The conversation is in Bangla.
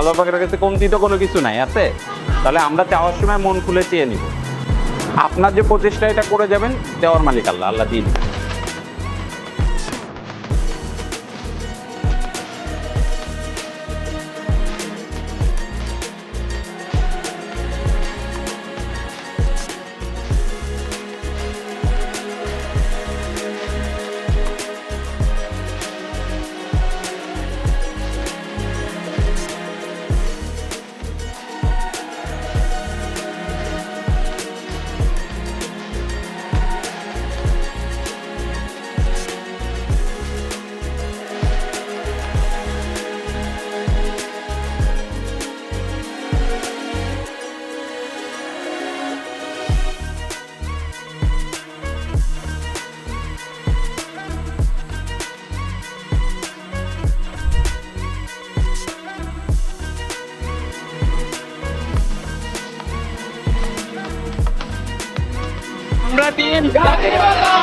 আল্লাহ পাকের কাছে কমতি তো কোনো কিছু নাই আছে। তাহলে আমরা চাওয়ার সময় মন খুলে চেয়ে নিব। আপনার যে প্রচেষ্টা এটা করে যাবেন, দেওয়ার মালিক আল্লাহ, আল্লাহ দিয়ে দিবেন। আমরা টিম গাজীবালা।